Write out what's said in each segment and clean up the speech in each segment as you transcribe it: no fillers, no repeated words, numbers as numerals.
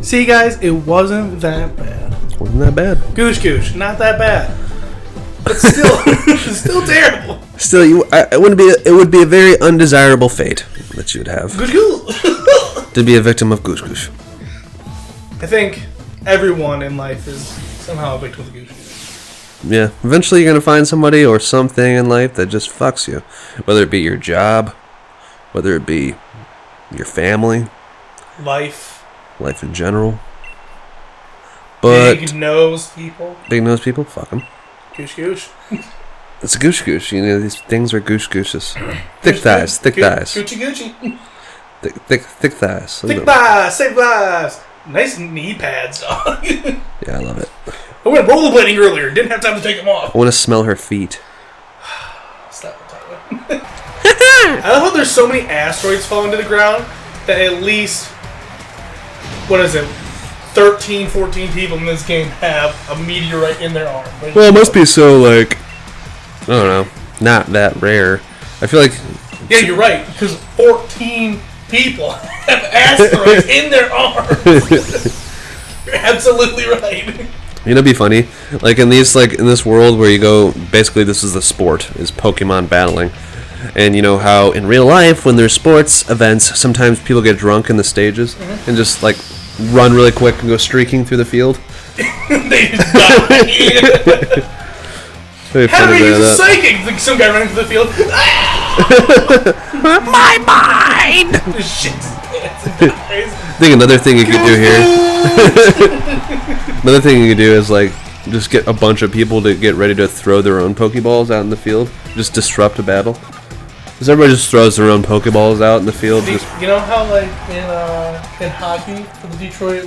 See, guys, it wasn't that bad. Wasn't that bad. Goosh, not that bad. But still, still terrible. Still, it would be a very undesirable fate that you would have. Goosh. To be a victim of Goosh. I think everyone in life is somehow a victim of Goosh. Yeah, eventually you're going to find somebody or something in life that just fucks you. Whether it be your job, whether it be your family. Life in general. But big nose people. Fuck them. Goosh. It's a goosh. You know, these things are gooshes. Thick thighs. Gucci. Thick thighs. Thick thighs, save lives. Nice knee pads, dog. Yeah, I love it. I went rollerblading earlier. Didn't have time to take them off. I want to smell her feet. Stop it, I love how there's so many asteroids falling to the ground that at least, 13, 14 people in this game have a meteorite in their arm. Well, it must be so, like, I don't know, not that rare. I feel like... Yeah, you're right, because 14 people have asteroids in their arms. You're absolutely right. You know, it'd be funny, like in this world where you go, basically this is the sport, is Pokemon battling. And you know how in real life, when there's sports events, sometimes people get drunk in the stages and just like run really quick and go streaking through the field. They just die. Henry, he's a psychic! Like some guy running through the field. My mind! Shit. I think another thing you could do here... Another thing you could do is like just get a bunch of people to get ready to throw their own Pokeballs out in the field. Just disrupt a battle. Because everybody just throws their own Pokeballs out in the field. You know how like in hockey for the Detroit.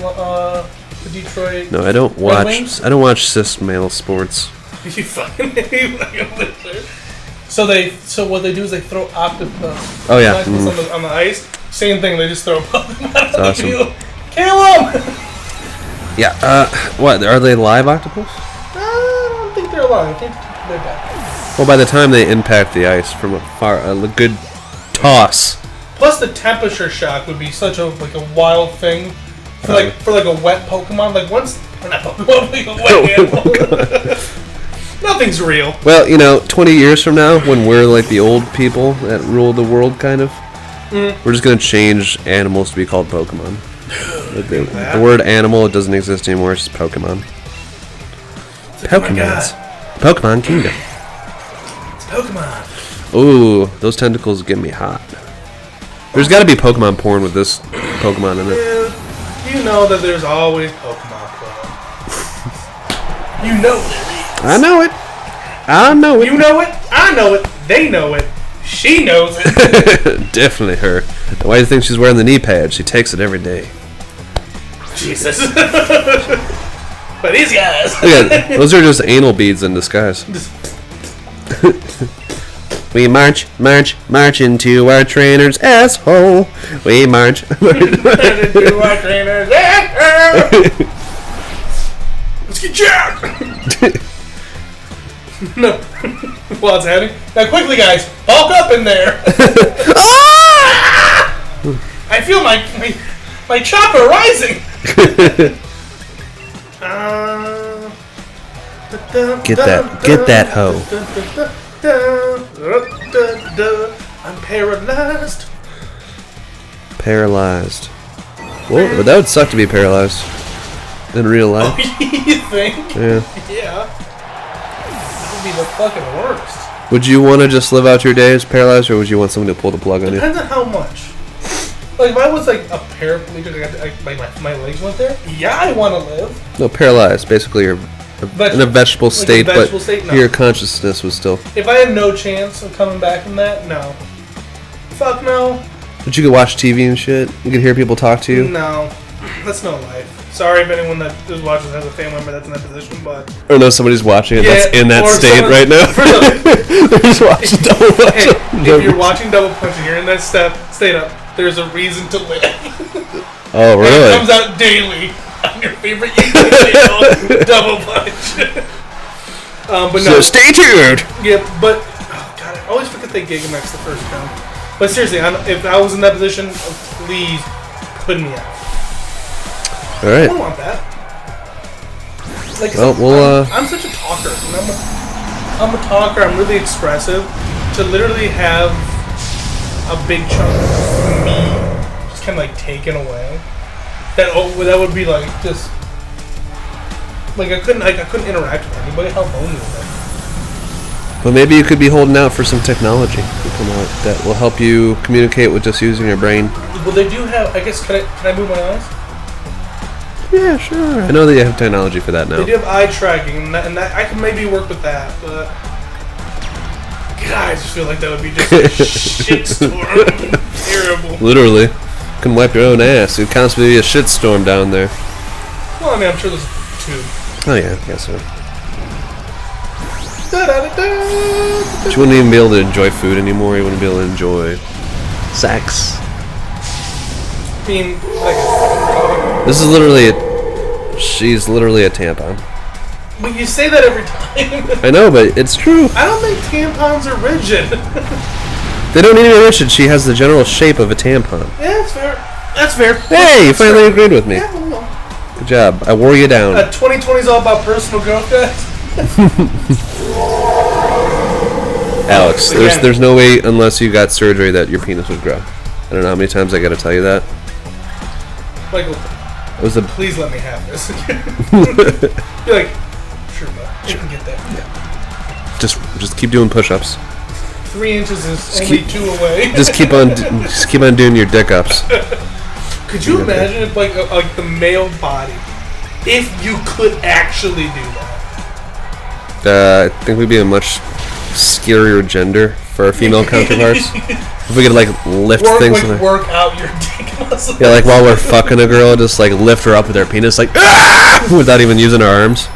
No, I don't watch cis male sports. You fucking So what they do is they throw octopus. Oh yeah. On the ice. Same thing. They just throw Pokemon out That's the field. Kill them. Yeah. What are they live octopus? I don't think they're alive. I think they're dead. Well, by the time they impact the ice from a good toss. Plus, the temperature shock would be such a wild thing for a wet Pokemon. Like once, not Pokemon, like a wet animal. Nothing's real. Well, 20 years from now, when we're like the old people that rule the world, kind of, we're just gonna change animals to be called Pokemon. The word animal, it doesn't exist anymore. It's just Pokemon. Pokemon Kingdom. Pokemon. Ooh, those tentacles get me hot. There's got to be Pokemon porn with this Pokemon in it. Dude, you know that there's always Pokemon porn. You know there is. I know it. You know it. I know it. They know it. She knows it. Definitely her. Why do you think she's wearing the knee pad? She takes it every day. Jesus. But these guys. Yeah, those are just anal beads in disguise. We march into our trainer's asshole. We march into our trainer's asshole. Let's get jacked. No. While it's happening. Now quickly, guys, bulk up in there. I feel my chopper rising. Get that hoe. I'm paralyzed. Paralyzed. Well, that would suck to be paralyzed in real life. Oh, you think? Yeah. That would be the fucking worst. Would you want to just live out your days paralyzed, or would you want someone to pull the plug on you? Depends on how much. Like, if I was like a paraplegic, my legs went there, yeah, I want to live. No, paralyzed. Basically, you're in a vegetable state, No. Your consciousness was still... If I had no chance of coming back from that, no. Fuck no. But you could watch TV and shit? You could hear people talk to you? No. That's no life. Sorry if anyone that is watching has a family member that's in that position, but... Or no, somebody's watching it that's in that state right now. They're just watching Double Punch. If you're watching Double Punch and you're in that state up, there's a reason to live. Oh, really? And it comes out daily on your favorite YouTube channel, Double Punch. But no. So stay tuned. Yeah, but... Oh, God, I always forget they Gigamax the first time. But seriously, if I was in that position, please put me out. All right. I don't want that. Like, well, I'm such a talker. And I'm a talker. I'm really expressive. To literally have a big chunk of me just kind of like taken away, that would be like just like I couldn't interact with anybody. How lonely is that? Well, maybe you could be holding out for some technology to come out that will help you communicate with just using your brain. Well, they do have. I guess can I move my eyes? Yeah, sure. I know that you have technology for that now. They do have eye tracking, and that I can maybe work with that, but God, I just feel like that would be just a shitstorm. Terrible. Literally, can wipe your own ass. It'd constantly be a shitstorm down there. Well, I mean, I'm sure there's two. Oh yeah, I guess so. But you wouldn't even be able to enjoy food anymore. You wouldn't be able to enjoy sex. I mean, like, this is literally she's literally a tampon. but you say that every time. I know, but it's true. I don't think tampons are rigid. They don't need to be rigid. She has the general shape of a tampon. Yeah, that's fair. That's fair. Hey, you finally agreed with me. Yeah, well, Good job. I wore you down. 2020 is all about personal growth, guys. Alex, there's no way unless you got surgery that your penis would grow. I don't know how many times I got to tell you that. Michael, It was please let me have this. You're like, sure, bud. You can get that. Yeah. Just keep doing push-ups. 3 inches is only 2 away. Just keep on doing your dick ups. Could you imagine if like the male body, if you could actually do that? I think we'd be a much scarier gender for our female counterparts. If we could like lift things, work out your dick muscles. Yeah, like while we're fucking a girl, just like lift her up with our penis, like without even using our arms.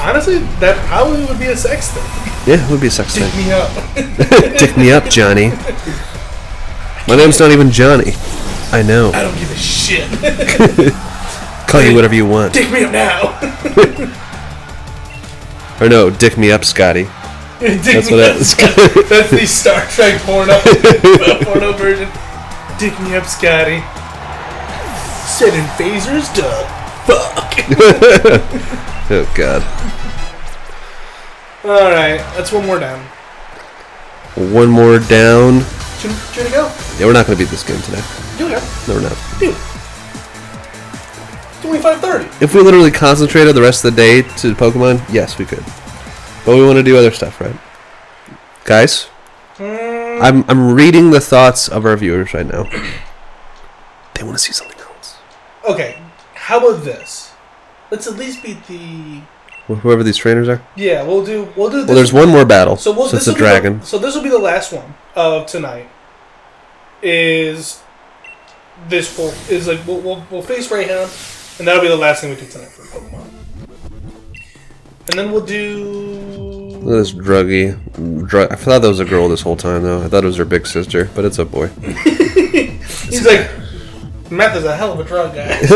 Honestly, that probably would be a sex thing. Yeah, it would be a sex thing. Dick me up. Dick me up, Johnny. My name's not even Johnny. I know. I don't give a shit. Call you whatever you want. Dick me up now. Or no, dick me up, Scotty. That's what that is. That's the Star Trek porno version. Dick me up, Scotty. Setting phasers, Doug. Fuck. Oh God. All right, that's one more down. One more down. Should we go? Yeah, we're not gonna beat this game today. Do it. No, we're not. Dude. It's only 5:30. If we literally concentrated the rest of the day to Pokemon, yes, we could. But we want to do other stuff, right? Guys, I'm reading the thoughts of our viewers right now. They want to see something else. Okay, how about this? Let's at least beat the... Whoever these trainers are? Yeah, we'll do this. Well, there's one more battle. So it's a dragon. So this will be the last one of tonight. Is this full? Is like we'll face Rayhound, and that'll be the last thing we do tonight for Pokemon. And then we'll do... Look at this druggie. I thought that was a girl this whole time, though. I thought it was her big sister, but it's a boy. He's like, meth is a hell of a drug, guys.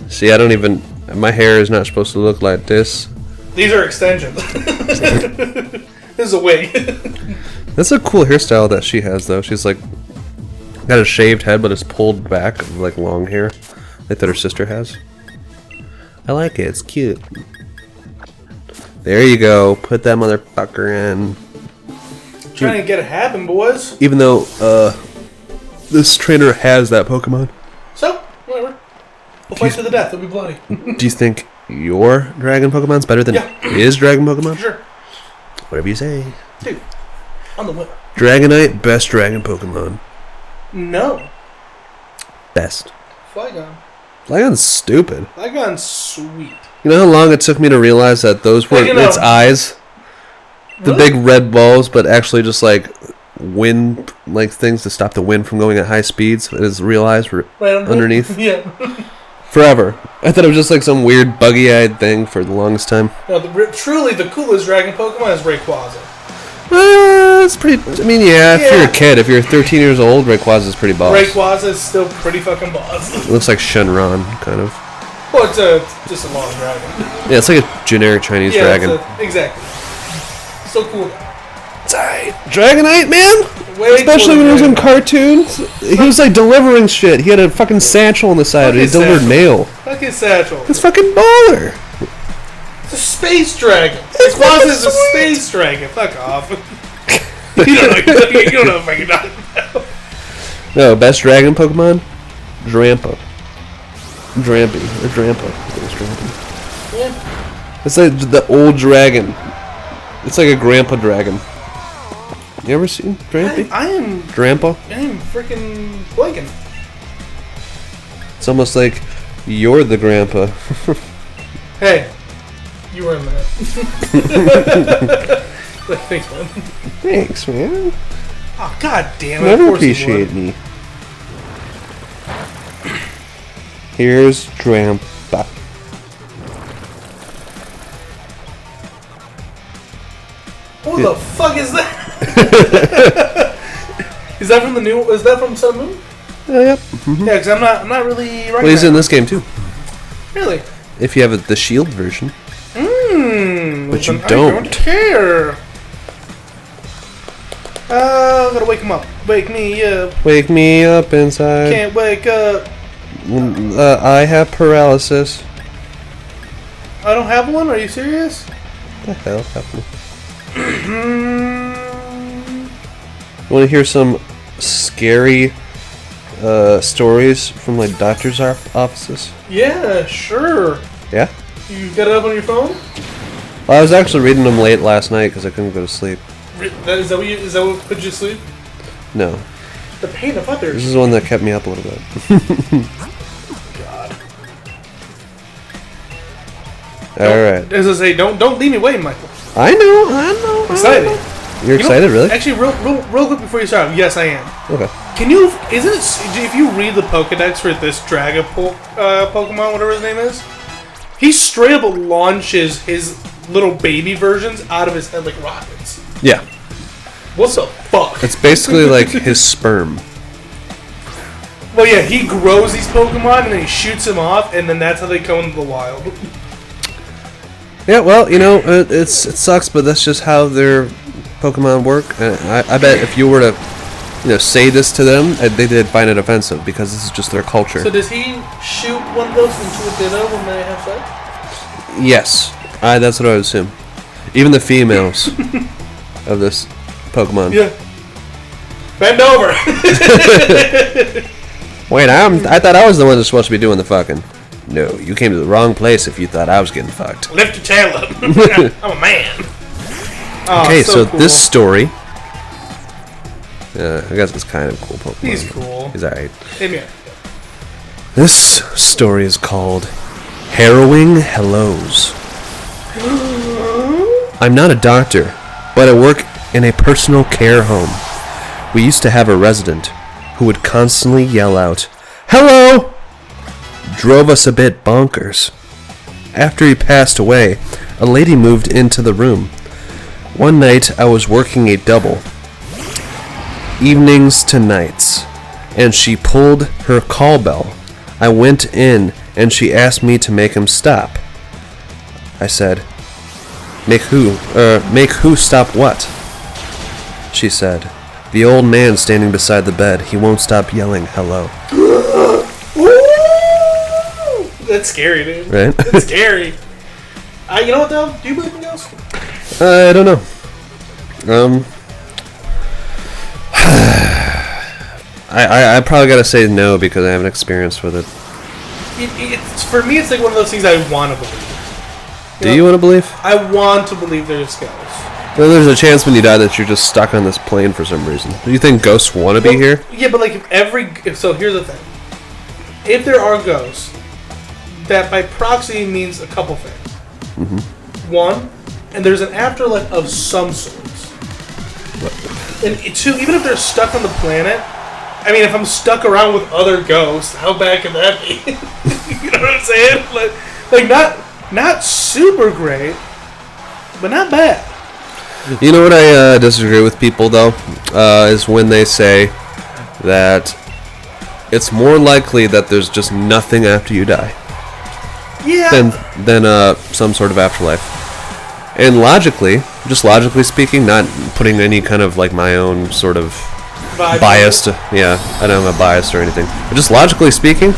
See, I don't even... My hair is not supposed to look like this. These are extensions. This is a wig. That's a cool hairstyle that she has, though. She's like... got a shaved head, but it's pulled back, like long hair. Like that her sister has. I like it. It's cute. There you go. Put that motherfucker in. Trying to get it happen, boys. Even though this trainer has that Pokemon. So, whatever. We'll fight to the death. It'll be bloody. Do you think your Dragon Pokemon's better than his Dragon Pokemon? Sure. Whatever you say. Dude, I'm the winner. Dragonite, best Dragon Pokemon. No. Best. Flygon. Flygon's stupid. Flygon's sweet. You know how long it took me to realize that those weren't its eyes? The big red balls, but actually just like wind, like things to stop the wind from going at high speeds. Its real eyes were underneath. Yeah. Forever. I thought it was just like some weird buggy-eyed thing for the longest time. No, truly the coolest Dragon Pokemon is Rayquaza. It's pretty... I mean, yeah, if you're a kid, if you're 13 years old, Rayquaza is pretty boss. Rayquaza is still pretty fucking boss. It looks like Shenron, kind of. Well, it's just a long dragon. Yeah, it's like a generic Chinese dragon. Exactly. Still cool. Dragonite, man. Especially when he was in cartoons, he was like delivering shit. He had a fucking satchel on the side. He delivered mail. Fucking satchel. It's fucking baller. It's a space dragon. His boss is a space dragon. Fuck off. You don't know if I can talk about. No, best dragon Pokemon? Drampa. Drampy. Or Drampa. I think it's Drampy. Yeah. It's like the old dragon. It's like a grandpa dragon. You ever seen Drampy? I am freaking blanking. It's almost like you're the grandpa. Hey, you were in that. Thanks, man. Thanks, man. Oh, god damn it. Never appreciate me. Here's Drampa. What the fuck is that? Is that from the new? Is that from Sun Moon? Yep. Mm-hmm. Yeah, because I'm not really. Well, he's in this game too. Really? If you have the Shield version. But you don't. I don't care. Gotta wake him up. Wake me up. Wake me up inside. Can't wake up. I have paralysis. I don't have one? Are you serious? What the hell happened? You want to hear some scary stories from like doctors' offices? Yeah, sure. Yeah? You got it up on your phone? Well, I was actually reading them late last night because I couldn't go to sleep. Is that what put you to sleep? No. The pain of others. This is the one that kept me up a little bit. God. Alright. As I say, don't leave me waiting, Michael. I know. I'm excited. You're excited, really? Actually, real quick before you start, yes, I am. Okay. If you read the Pokedex for this Dragon Pokemon, whatever his name is, he straight up launches his little baby versions out of his head like rockets. Yeah. What the fuck? It's basically like his sperm. Well, yeah, he grows these Pokemon and then he shoots them off, and then that's how they come into the wild. Yeah, well, you know, it sucks, but that's just how their Pokemon work. I bet if you were to, say this to them, they'd find it offensive because this is just their culture. So does he shoot one of those into a ditto when they have sex? Yes, that's what I would assume. Even the females of this Pokemon. Yeah. Bend over. Wait, I thought I was the one that's supposed to be doing the fucking. No, you came to the wrong place if you thought I was getting fucked. Lift your tail up. I'm a man. Oh, okay, so cool. this story. I guess it's kind of cool Pokemon. He's cool. He's alright. Yeah. This story is called Harrowing Hellos. I'm not a doctor, but I work in a personal care home. We used to have a resident who would constantly yell out, "Hello!" Drove us a bit bonkers. After he passed away, a lady moved into the room. One night I was working a double, evenings to nights, and she pulled her call bell. I went in and she asked me to make him stop. I said, Make who stop what? She said, "The old man standing beside the bed. He won't stop yelling hello." That's scary, dude. Right? That's scary. You know what, though? Do you believe in ghosts? I don't know. I probably gotta say no because I haven't experienced with it. For me, it's like one of those things I want to believe. Do you want to believe? I want to believe there's ghosts. Well, there's a chance when you die that you're just stuck on this plane for some reason. Do you think ghosts want to be here? Yeah, but like so here's the thing. If there are ghosts, that by proxy means a couple things. Mm-hmm. One, and there's an afterlife of some sorts. What? And two, even if they're stuck on the planet, I mean, if I'm stuck around with other ghosts, how bad can that be? You know what I'm saying? Like not super great, but not bad. You know what I disagree with people though, is when they say that it's more likely that there's just nothing after you die. Yeah. Than some sort of afterlife. And logically, just logically speaking, not putting any kind of like my own sort of biased, yeah, I don't have a bias or anything, but just logically speaking,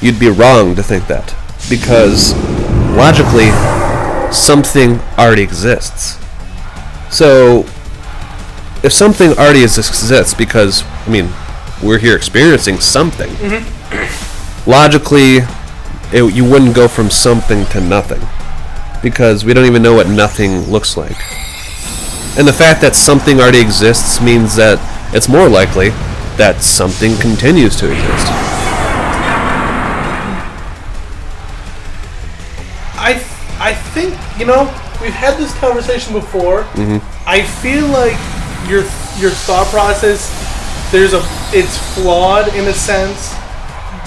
you'd be wrong to think that, because logically something already exists. So if something already exists, because I mean we're here experiencing something, logically you wouldn't go from something to nothing, because we don't even know what nothing looks like. And the fact that something already exists means that it's more likely that something continues to exist. I think, we've had this conversation before. I feel like your thought process, it's flawed in a sense,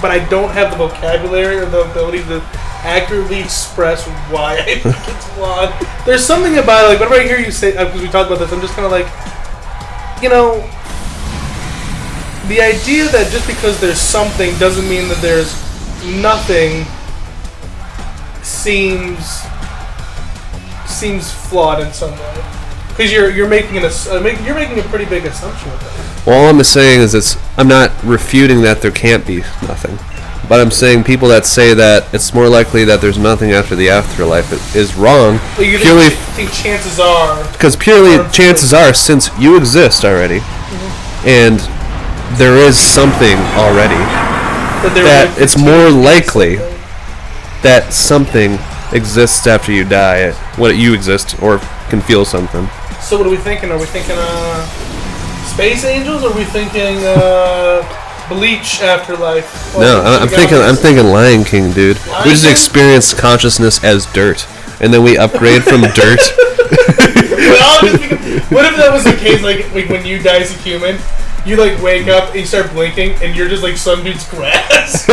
but I don't have the vocabulary or the ability to accurately express why I think it's flawed. There's something about it, like whenever I hear you say, because we talked about this, I'm just kind of like, the idea that just because there's something doesn't mean that there's nothing seems flawed in some way. Because you're making a pretty big assumption with that. Well, all I'm saying is I'm not refuting that there can't be nothing. But I'm saying people that say that it's more likely that there's nothing after the afterlife is wrong. Well, you think chances are... Because purely chances are, since you exist already, and there is something already, that it's more likely that something exists after you die, when you exist, or can feel something. So what are we thinking? Are we thinking space angels, or are we thinking... Bleach afterlife? No, I'm thinking Lion King, dude. We just experience consciousness as dirt, and then we upgrade from dirt. What if that was the case? Like when you die as a human, you like wake up and you start blinking, and you're just like some dude's grass.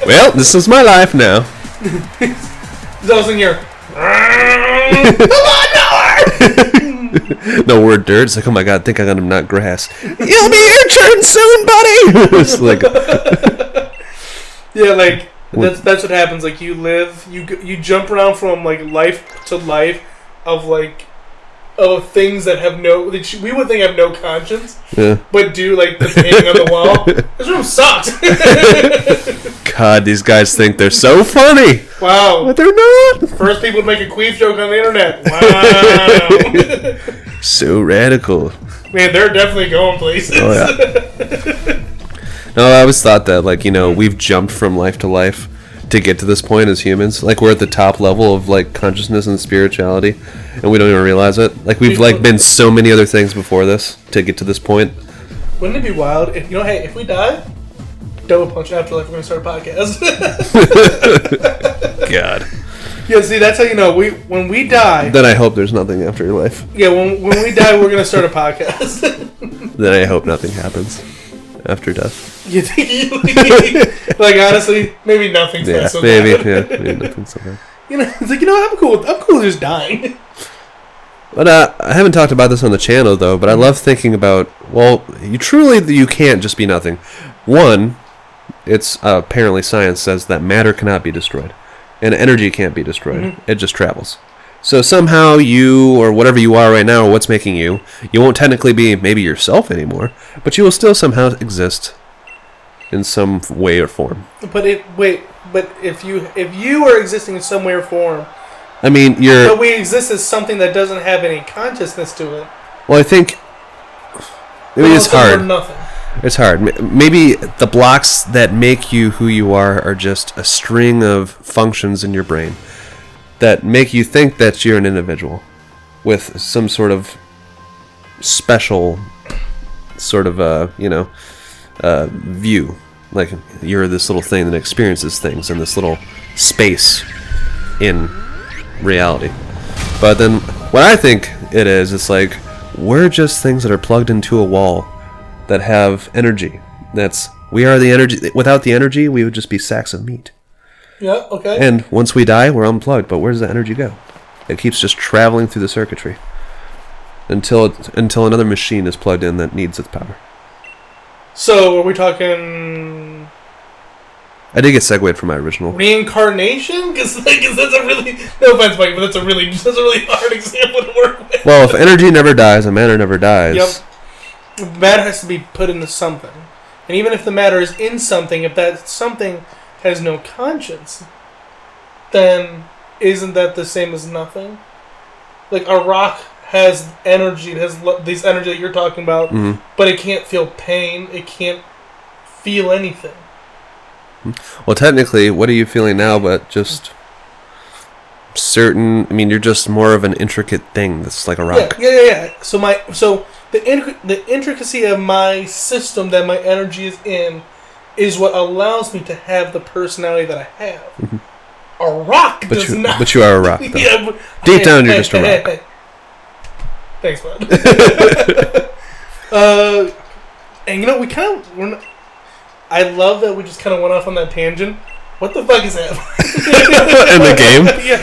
Well, this is my life now. All of a sudden you're... Come on, Noah! No, we're dirt. It's like, oh my god, I think I'm not grass. It'll be your turn soon, buddy. It's like, yeah, like that's what happens. Like you live, you jump around from like life to life of things that have we would think have no conscience, yeah, but do, like the painting on the wall. This room sucks. God, these guys think they're so funny. Wow, but they're not. First people to make a queef joke on the internet. Wow. So radical. Man, they're definitely going places. Oh, yeah. No, I always thought that, like, we've jumped from life to life to get to this point as humans. Like, we're at the top level of, like, consciousness and spirituality, and we don't even realize it. Like, we've, like, been so many other things before this to get to this point. Wouldn't it be wild if, hey, if we die, double punch afterlife, we're going to start a podcast. God. Yeah, see, that's how you know. When we die... Then I hope there's nothing after your life. Yeah, when we die, we're going to start a podcast. Then I hope nothing happens after death. You think like, honestly, maybe nothing's maybe nothing's so bad. It's like, I'm cool just dying. But I haven't talked about this on the channel, though, but I love thinking about, well, you can't just be nothing. One, it's apparently science says that matter cannot be destroyed. And energy can't be destroyed. Mm-hmm. It just travels. So somehow you, or whatever you are right now, or what's making you won't technically be maybe yourself anymore, but you will still somehow exist in some way or form. But if you are existing in some way or form, I mean, but we exist as something that doesn't have any consciousness to it. Well, I think it's hard. Nothing. It's hard. Maybe the blocks that make you who you are just a string of functions in your brain that make you think that you're an individual with some sort of special sort of view. Like you're this little thing that experiences things in this little space in reality. But then what I think it is, it's like we're just things that are plugged into a wall that have energy. We are the energy. Without the energy, we would just be sacks of meat. Yeah, okay. And once we die, we're unplugged. But where does the energy go? It keeps just traveling through the circuitry until another machine is plugged in that needs its power. So, are we talking I did get segued from my original. Reincarnation? Because that's a really... No offense, Mike, but that's a really hard example to work with. Well, if energy never dies and matter never dies... Yep. Matter has to be put into something. And even if the matter is in something, if that something has no conscience, then isn't that the same as nothing? Like, a rock has energy, it has this energy that you're talking about, but it can't feel pain, it can't feel anything. Well, technically, what are you feeling now but just certain... I mean, you're just more of an intricate thing that's like a rock. Yeah. So the intricacy of my system that my energy is in is what allows me to have the personality that I have. Mm-hmm. A rock does not... But you are a rock, though. Yeah, but, deep down, you're just a rock. Hey. Thanks, bud. And you know, we're not... I love that we just kind of went off on that tangent. What the fuck is that? In the game? Yeah,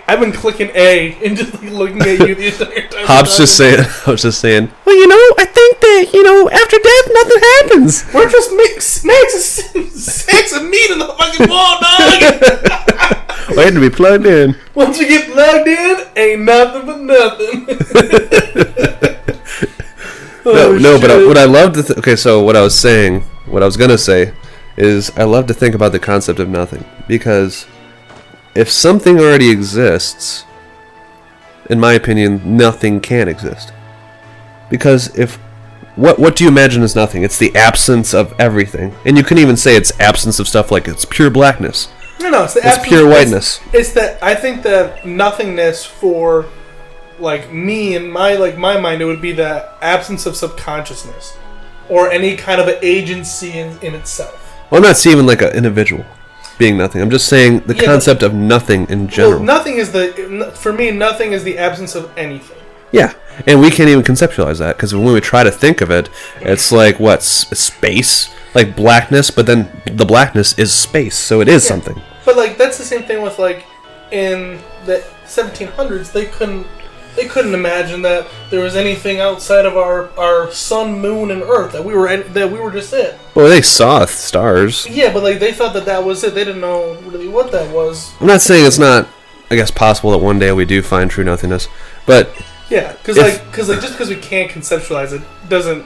I've been clicking A and just like, looking at you the entire time. I was just saying. Well, you know, I think that after death, nothing happens. We're just snacks of meat in the fucking wall, dog. Waiting to be plugged in. Once you get plugged in, ain't nothing but nothing. No, but what I love to... okay, so what I was going to say is I love to think about the concept of nothing. Because if something already exists, in my opinion, nothing can exist. Because if... What do you imagine as nothing? It's the absence of everything. And you can even say it's absence of stuff like it's pure blackness. No, it's pure whiteness. It's that... I think that nothingness for... like me and my mind, it would be the absence of subconsciousness or any kind of an agency in itself. Well, I'm not seeing like an individual being nothing. I'm just saying the concept of nothing in general. Well, nothing is nothing is the absence of anything. Yeah, and we can't even conceptualize that because when we try to think of it, it's like space, like blackness, but then the blackness is space, so it is something. But like that's the same thing with like in the 1700s, they couldn't imagine that there was anything outside of our sun, moon, and Earth that we were just in. Well, they saw stars. Yeah, but like they thought that was it. They didn't know really what that was. I'm not saying it's not, I guess, possible that one day we do find true nothingness, but yeah, because just because we can't conceptualize it doesn't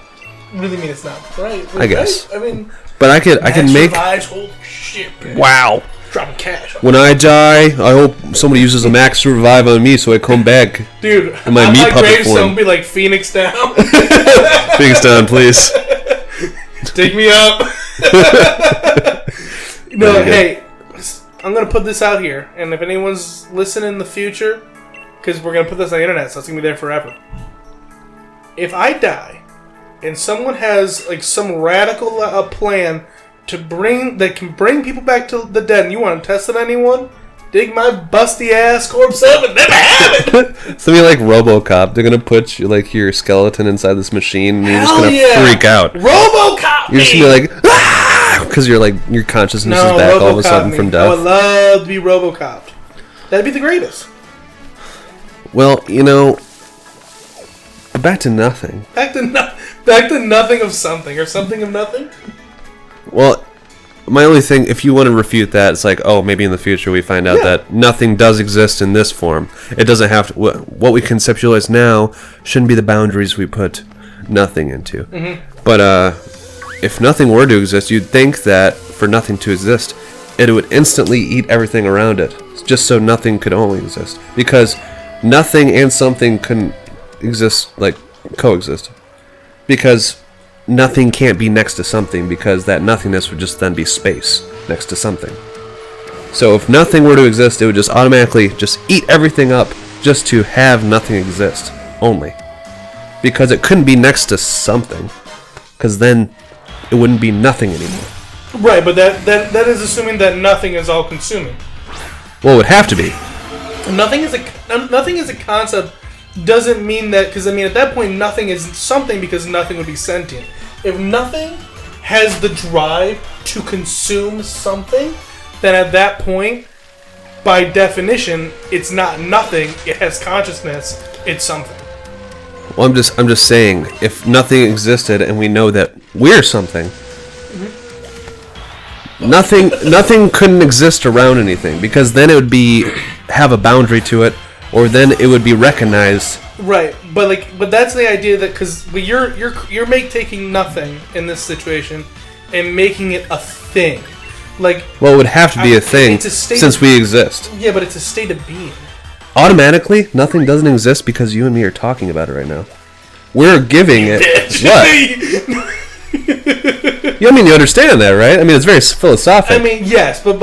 really mean it's not right. I guess. Right? I mean, but I can make. Holy shit! Man. Wow. Dropping cash. When I die, I hope somebody uses a max to revive on me so I come back. Dude, in my meat puppet form. Be like Phoenix down. Phoenix down, please. Take me up. No, hey, I'm gonna put this out here, and if anyone's listening in the future, because we're gonna put this on the internet, so it's gonna be there forever. If I die, and someone has like some radical plan that can bring people back to the dead, and you want to test it on anyone, dig my busty ass corpse up and never have it. Something like RoboCop. They're gonna put your skeleton inside this machine, and you're just gonna freak out. RoboCop. You're just gonna be like, ah, because your consciousness is back all of a sudden from death. I would love to be RoboCop. That'd be the greatest. Well, back to nothing. Back to nothing of something, or something of nothing. Well, my only thing, if you want to refute that, it's like, oh, maybe in the future we find out that nothing does exist in this form. It doesn't have to... What we conceptualize now shouldn't be the boundaries we put nothing into. Mm-hmm. But if nothing were to exist, you'd think that for nothing to exist, it would instantly eat everything around it, just so nothing could only exist. Because nothing and something couldn't exist, coexist. Because... nothing can't be next to something because that nothingness would just then be space next to something. So if nothing were to exist, it would just automatically just eat everything up just to have nothing exist only. Because it couldn't be next to something. Because then it wouldn't be nothing anymore. Right, but that is assuming that nothing is all consuming. Well, it would have to be. Nothing is a concept. Doesn't mean that, because at that point nothing is something, because nothing would be sentient. If nothing has the drive to consume something, then at that point, by definition, it's not nothing. It has consciousness. It's something. Well, I'm just saying, if nothing existed and we know that we're something, nothing couldn't exist around anything, because then it would have a boundary to it, or then it would be recognized. Right, but that's the idea that because you're taking nothing in this situation and making it a thing. Like, well, it would have to be a thing since we exist. Yeah, but it's a state of being. Automatically, nothing doesn't exist because you and me are talking about it right now. We're giving it what? You understand that, right? I mean, it's very philosophical. I mean, yes, but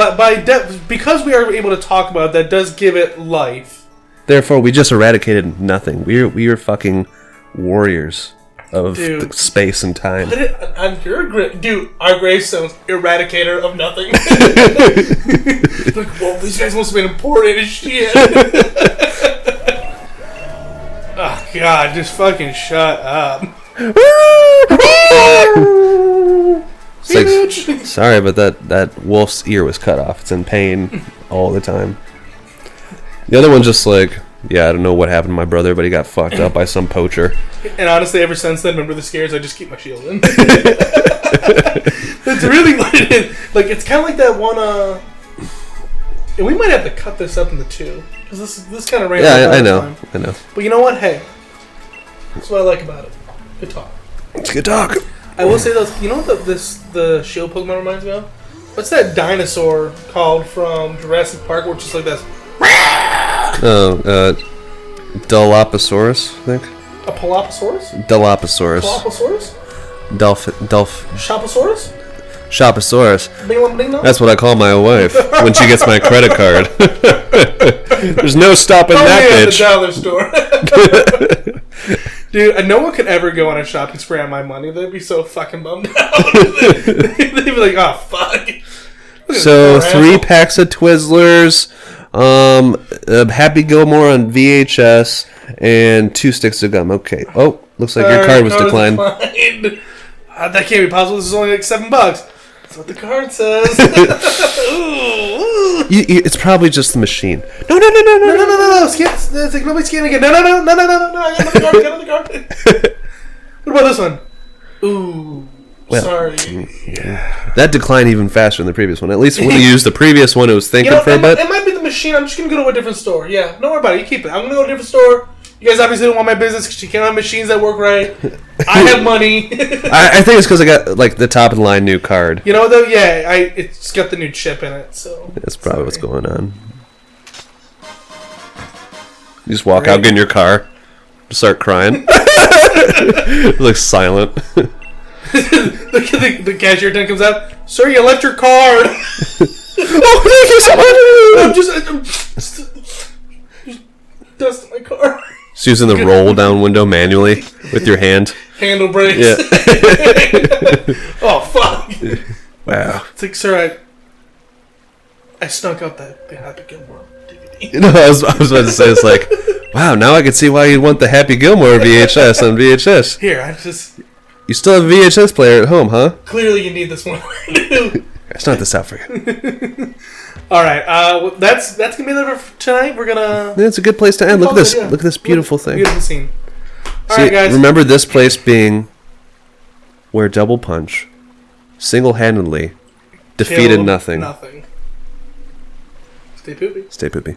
because we are able to talk about it, that does give it life. Therefore, we just eradicated nothing. We are fucking warriors of space and time. Put it on your dude. Our gravestone's eradicator of nothing. Like, whoa, these guys must have been important as shit. Oh God, just fucking shut up. Sorry, but that wolf's ear was cut off. It's in pain all the time. The other one's just like, yeah, I don't know what happened to my brother, but he got fucked up by some poacher. And honestly, ever since then, remember the scares, I just keep my shield in. That's really what it is. Like, it's kind of like that one, and we might have to cut this up into two, because this kind of ran out of time. I know. But you know what? Hey, that's what I like about it. Good talk. It's good talk. I will say, though, you know what the shield Pokemon reminds me of? What's that dinosaur called from Jurassic Park, where it's just like this? Dilophosaurus, I think. A Paloposaurus? Dilophosaurus. Paloposaurus? Shoposaurus? Bing bing dong? That's what I call my wife when she gets my credit card. There's no stopping that bitch. At the dollar store. Dude, no one could ever go on a shopping spree on my money. They'd be so fucking bummed out. They'd be like, oh, fuck. So, 3 packs of Twizzlers, Happy Gilmore on VHS, and 2 sticks of gum. Okay. Oh, looks like your card was declined. That can't be possible. This is only like $7. That's what the card says. It's probably just the machine. No. It's like nobody's scanning again. No. I got another card. What about this one? Ooh. Well, sorry. Yeah. That declined even faster than the previous one. At least when we used the previous one, it was thinking for a bit. It might be the machine. I'm just going to go to a different store. Yeah, don't worry about it. You keep it. I'm going to go to a different store. You guys obviously don't want my business because you can't have machines that work right. I have money. I think it's because I got like the top of the line new card. You know though, yeah, it's got the new chip in it, so that's probably what's going on. You just walk out, get in your car, start crying. It looks silent. The cashier attendant comes out. Sir, you left your card. Oh, thank you so much. I'm just dusting my car. Just using the roll down window manually with your hand. Handle brakes. Yeah. Oh, fuck. Wow. It's like, sir, I snuck out the Happy Gilmore DVD. No, I was about to say, it's like, wow, now I can see why you'd want the Happy Gilmore VHS on VHS. Here, You still have a VHS player at home, huh? Clearly you need this one. It's not this out for you. All right, that's gonna be the for tonight. We're gonna. It's a good place to end. Look at this. Look at this beautiful thing. Beautiful scene. All right, guys. Remember this place being where Double Punch single-handedly defeated nothing. Stay poopy. Stay poopy.